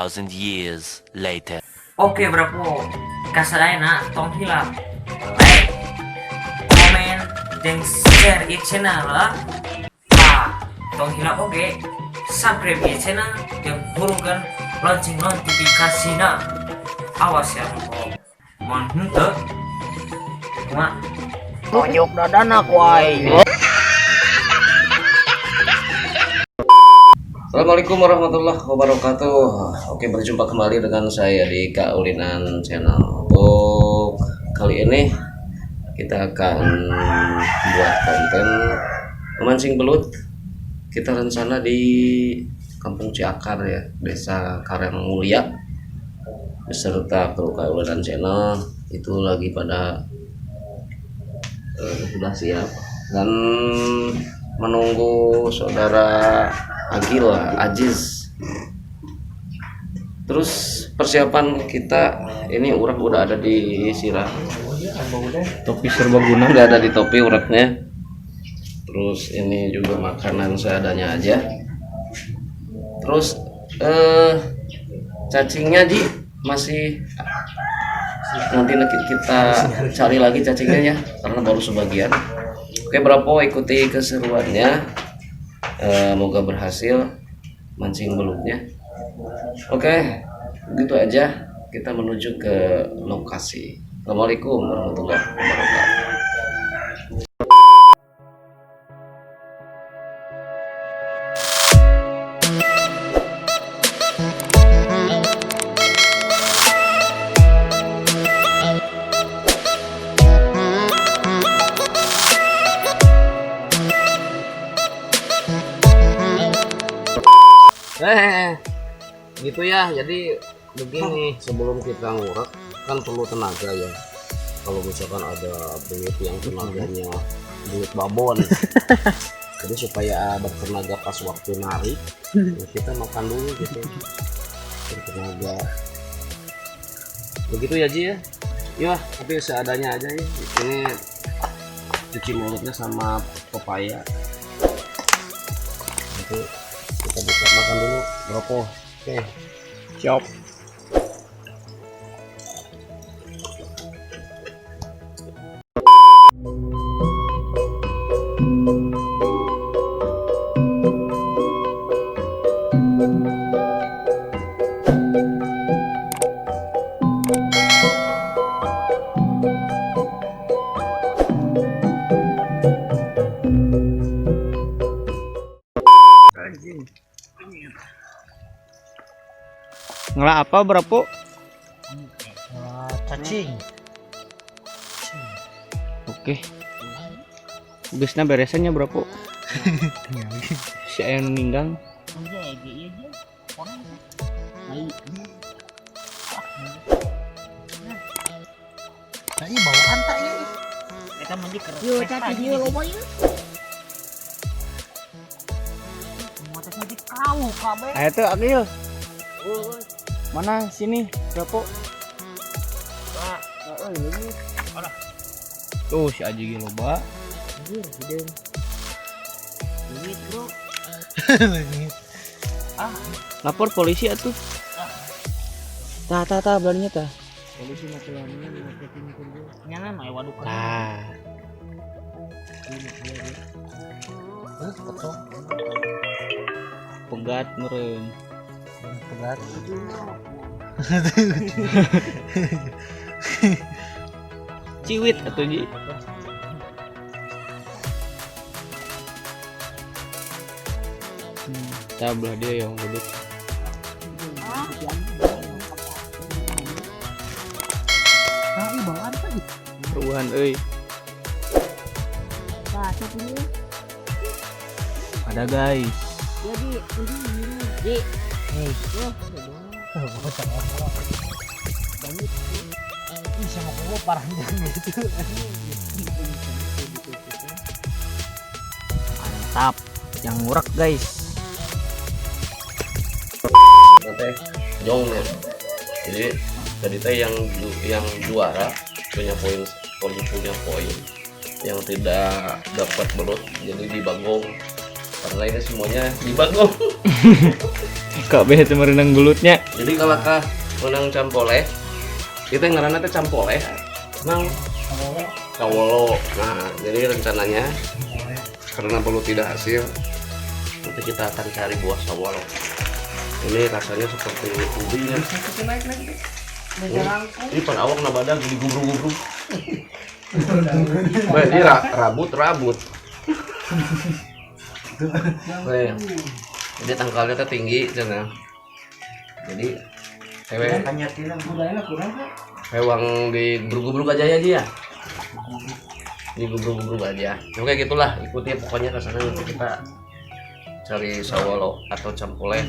2,000 years later. Oke bro, kasadaina tong hilap. Like, komen, dan share di channel lah. Tong hilap oke. Subscribe di channel dan hurufkan lonceng notifikasinya. Awas ya bro. Mohon henteu. Cuma Nunjuk dadanak wae. Assalamualaikum warahmatullahi wabarakatuh. Oke, berjumpa kembali dengan saya di Kaulinan Channel. Untuk kali ini kita akan buat konten memancing belut. Kita rencana di Kampung Ciakar ya, Desa Karangmulia, beserta kru Kaulinan Channel itu lagi pada sudah siap dan menunggu saudara Aziz. Terus persiapan kita ini urak udah ada di sirah, topi serbaguna udah ada di topi uraknya. Terus ini juga makanan seadanya aja. Terus cacingnya masih nanti kita cari lagi cacingnya ya, karena baru sebagian. Oke Brapo, ikuti keseruannya. Moga berhasil mancing belutnya. Oke, gitu aja, kita menuju ke lokasi. Assalamualaikum warahmatullahi wabarakatuh. Gitu ya, jadi begini, sebelum kita ngurak kan perlu tenaga ya. Kalau misalkan ada belut yang tenaganya belut babon, jadi supaya bertenaga pas waktu narik, ya kita makan dulu gitu, bertenaga. Begitu ya Ji ya. Ya, tapi seadanya aja ya. Ini cuci mulutnya sama pepaya. Itu kita bisa makan dulu, rokok. Oke, siap. Ngelah apa berapa? cacing. Oke. Bisnya beresannya berapa? Si ayam meninggal. Tadi bawaan tak ya? Kita mandi keras. Yo, cacing yo loba ya. Semua cacing di kau kabeh. Ayo tuh Akil. Mana sini berapa? Tuh si Aji loba. Ini bro. Lapor polisi atuh. Tah belanja tah. Polisi masalahnya marketing kerja. Nyana mah waduh kan. Pegat meureun. Pegat. Ciwit atuh Ji. Belah dia yang duduk. Bawaan tadi. Ruahan euy. Ada guys. Jadi ini. Sama gua parah gitu. Mantap. Yang ngurak guys. Nanti jong ya. Jadi tadi teh yang juara punya poin yang tidak dapat belut, jadi dibagong karena ini semuanya di bagong. Kak beh itu merenang gelutnya. Jadi kalau kah menang campoleh, kita ngaranna teh campoleh, nang kawolo. Nah, jadi rencananya karena belum tidak hasil, nanti kita akan cari buah sawolo. Ini rasanya seperti ubinya. Ini pada awak nabada jadi gubrung-gubrung. Ini rabut. Jadi tangkalnya tuh tinggi cina. Jadi hewang di gubrung-gubrung aja ya. Di gubrung-gubrung aja. Oke gitulah, ikuti pokoknya ke sana nanti kita cari sawolo atau campoleh.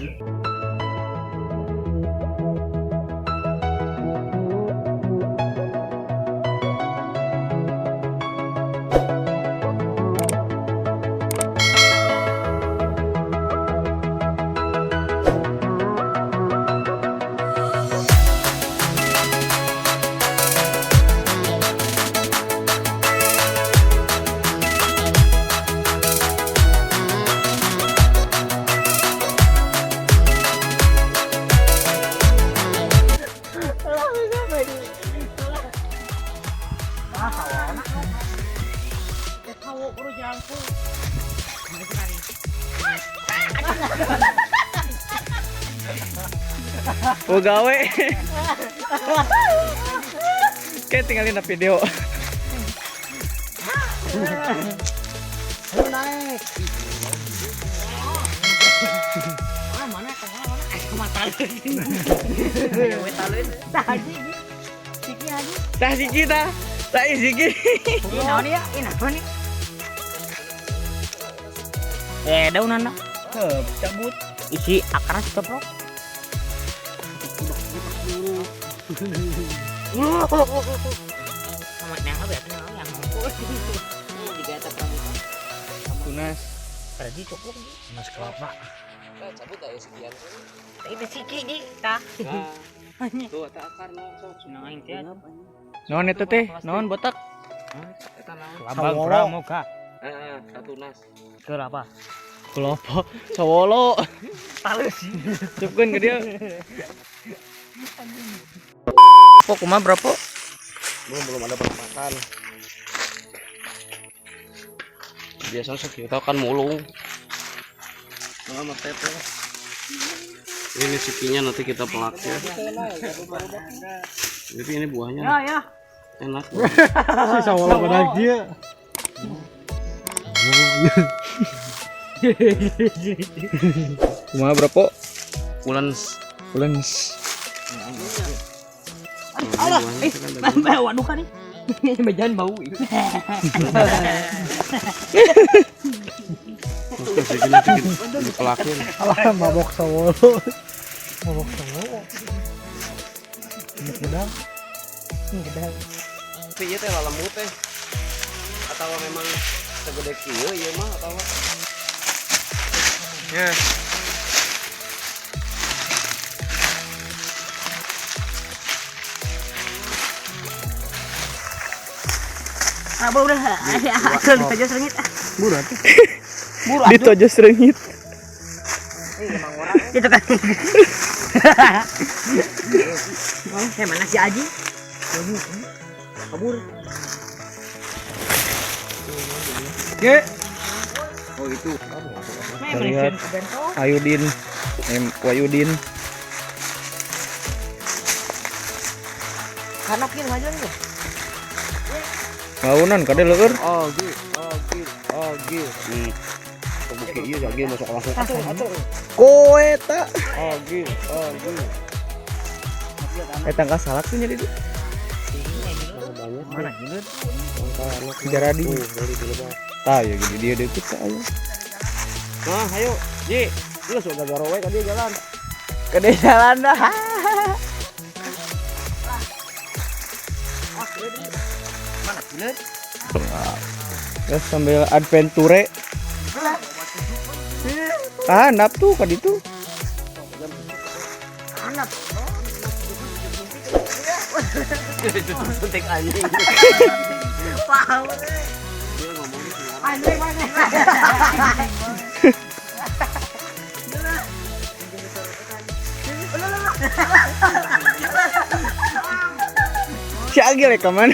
Oh gawe. Kayak tinggalin video. Ayo naik. Mana tengah mana? Kematan. Tadi Siki aja. Tah siki tah. Tah siki. Ini naon ya? Ini naon nih? Daunan nak. Cabut. Isi akarnya ceprok. Amat nang apa ya? Yang digatak kamu. Tunas. Tadi cukup mas kelapa. Cabut aja sekian. Itu Siki di tah. Tuh tak akar sok Naon teh? Naon itu teh? Naon botak? eta naon? Lambang pramuka. Satu nas. Keur apa? Kelapa. Sawolo. Talus. Cupkeun ke dia. Pok kumaha berapa? Belum ada penampakan. Biasanya sekitar kan mulung. Sama tete. Ini sikinya nanti kita pelak ya. Jadi ini buahnya Ya. enak. Si sawolo pada dia. Kumaha berapa? Bulan Allah, waduh kan nih. Bejan bau. Dipelakin. Alah mabok sawolo. Ini gedang. Tapi ieu teh lembut teh. Atau memang segede kieu ieu mah atau Ya. Udah. Asal saja serengit. Burat. Buru Ditojo serengit. emang orang. Itu kan. Kayak mana si Aji? Kabur. Ye. oh itu. Lihat Ayudin. Wayudin. Karena kieu ngajar nih. Ngaunan kade leueur. Oke. Kebuke ieu lagi masuk langsung. Koe eta. Oke. Eta ka salak tuh jadi. Mana gileut? Jaradi. Tah ya gini dia deket ka aya. Nah, ayo. Ji, lu sudah garowe ka dia jalan. Kade jalan dah. Mana gileut? Ya sambil adventure. Handap tuh ka ditu. Anak. Suntik anjing. Paham. Dia ngomongnya Anjing mana? Si Agil ke mana?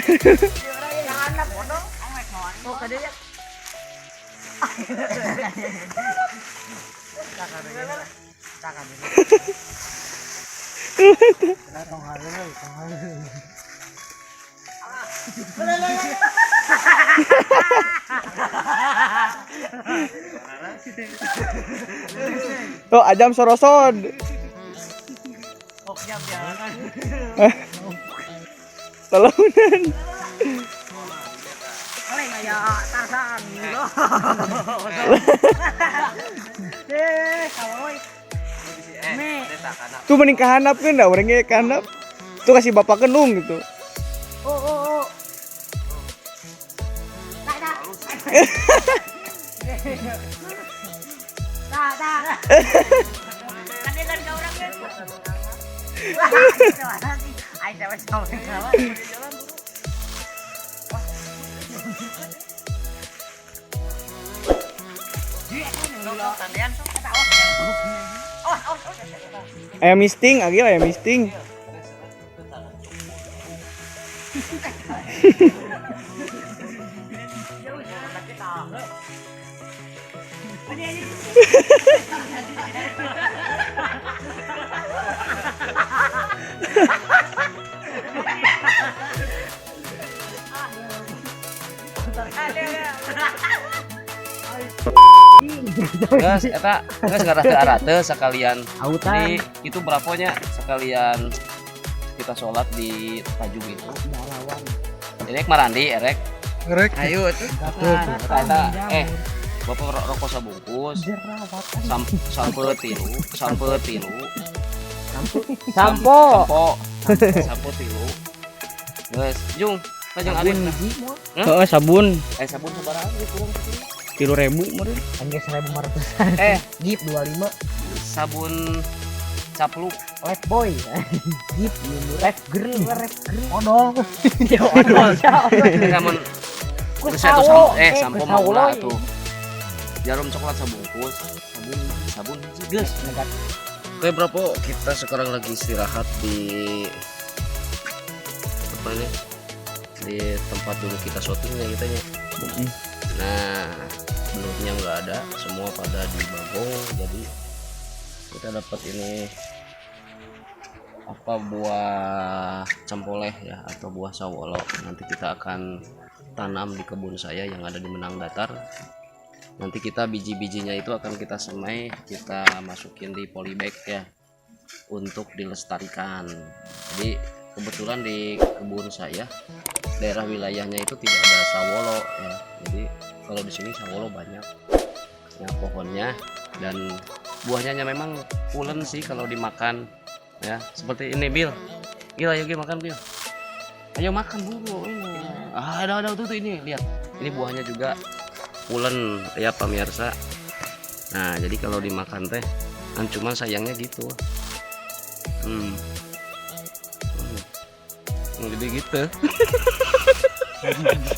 Oh, Ajam Sorosod. Talunan. Tuh mending kehanap kan dah orangnya kehanap. Tuh kasih bapak kenung gitu. Ayam misting, Agil ayam misting. Guys, eta geus ngarah-arah sekalian. Jadi itu beraponya sekalian kita sholat di Tajung itu. Erek marandi, erek. Ayo tuh. Eta Bapak rokok sabungkus. Sampo tilu. Sampo tilu. Guys, Jung, Tajung Adin. Heeh, sabun. Sabun sabaraha kurang 3.000 meureun. Angge 1.500. Gip 25. Sabun capluk. Life boy. Gip life girl. Odol. Ya odol. Namun sampo maula tuh. Jarum coklat sabungkus. Sabun geus. Oke, Bro, kita sekarang lagi istirahat di apa ini? Di tempat dulu kita syutingnya gitu ya. Nah, menurutnya nggak ada, semua pada di Bagong, jadi kita dapat ini apa buah cempoleh ya atau buah sawolo. Nanti kita akan tanam di kebun saya yang ada di Menang Datar. Nanti kita biji-bijinya itu akan kita semai, kita masukin di polybag ya untuk dilestarikan. Jadi kebetulan di kebun saya daerah wilayahnya itu tidak ada sawolo ya. Jadi kalau di sini sawolo banyak ya pohonnya, dan buahnya memang pulen sih kalau dimakan ya. Seperti ini Bil. Ayo makan Bil. Ayo makan dulu ini. Ada tuh ini lihat. Ini buahnya juga pulen ya pemirsa. Nah, jadi kalau dimakan teh kan cuman sayangnya gitu. Jadi gitu.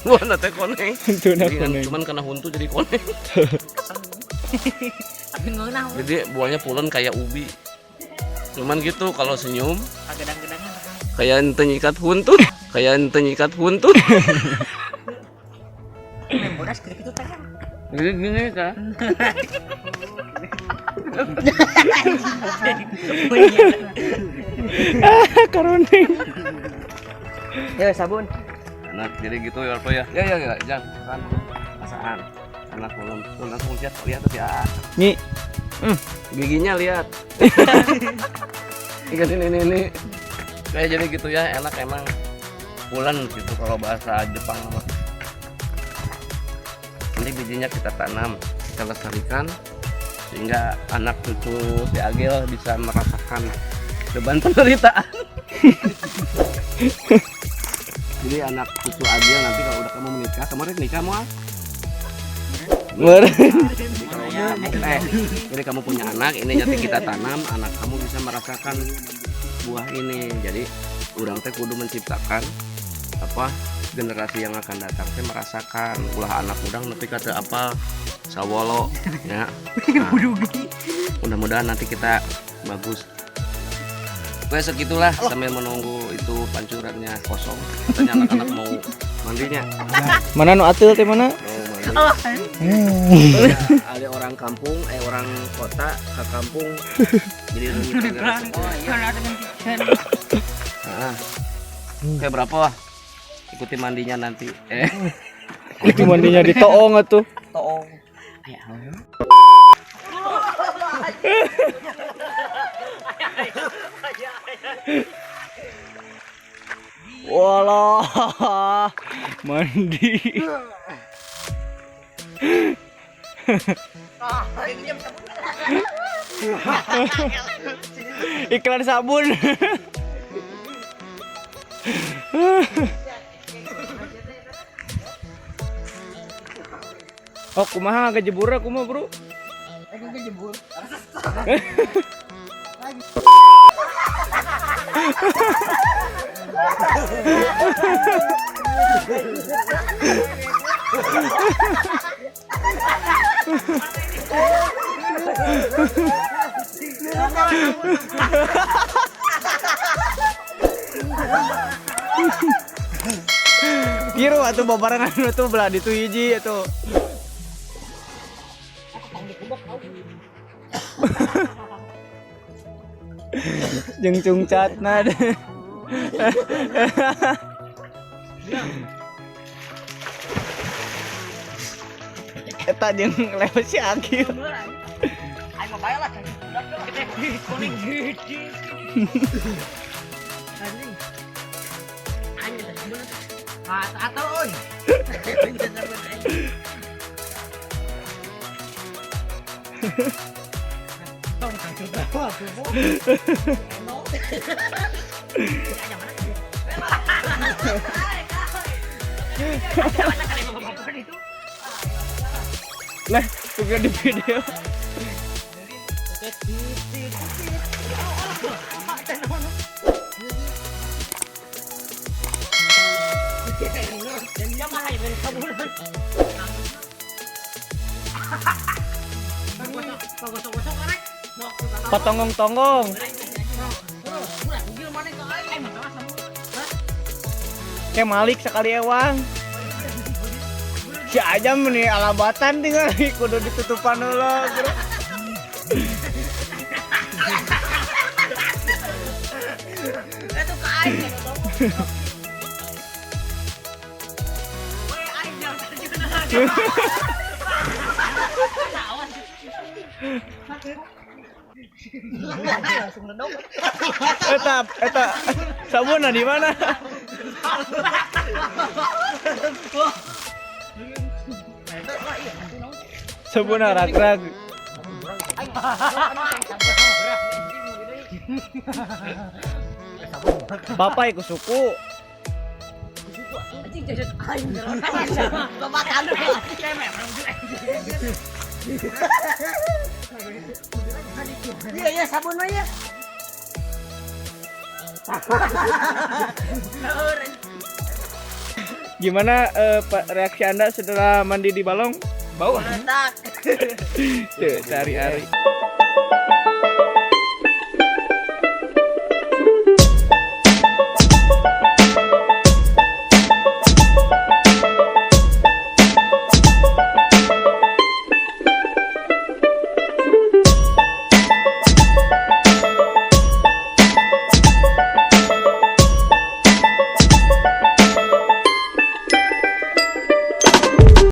Buah teh koneng. Cuman karena huntu jadi koneng. Jadi buahnya pulen kayak ubi. Cuman gitu kalau senyum kayak ente nyikat huntu. Gini kan. Karone. Ya sabun. Enak jadi gitu ya apa ya. Ya jangan perasaan. Anak belum tuh langsung lihat tuh ya. Nih. Giginya lihat. Ikan ini. Kayak jadi gitu ya, enak emang. Pulen gitu kalau bahasa Jepang mah. Nanti bijinya kita tanam, kita lestarikan sehingga anak cucu si Agil bisa merasakan beban penderitaan. Jadi anak cucu Agil nanti kalau udah kamu menikah, kemarin nikah mau? Jadi kamu punya anak, ini nanti kita tanam, anak kamu bisa merasakan buah ini. Jadi urang teh kudu menciptakan apa generasi yang akan datang teh merasakan ulah anak udang tapi kata apa sawolo ya. Nah, mudah-mudahan nanti kita bagus. Oke segitulah sambil menunggu itu pancurannya kosong. Katanya anak-anak mau mandinya. Mana nu atil teh mana? Mau mandi. Ada orang kampung, orang kota ke kampung. Jadi kayak berapa wah? Ikuti mandinya nanti. Itu mandinya di toong atuh. Toong. Walah, mandi. Iklan sabun. Oh, kumaha ngejebur kumaha, Bro? Ngejebur. Kira atuh babarangan atuh belah ditu hiji atuh. Jeung cungcatna deh. Eta jeung lewat si Agil. Ayo mah bae lah. Kuning hiji. Anjing. Anjing dah bener. Atau oi. Tong tangkil berapa tuh, Bu? Lah, juga di video. Patonggong-tonggong. Kayak Malik sekali ewang. Si Ajam nih alabatan tinggal kudu ditutupan dulu. Itu ke aing. Eta sabunna di mana? Sabunna rak-rak. Bapak ikut suku. Anjing jajan aing. Bapak kandung. Iya sabun mah ya. Gimana reaksi Anda setelah mandi di balong? Bau? Meledak. Tuh, sehari-hari.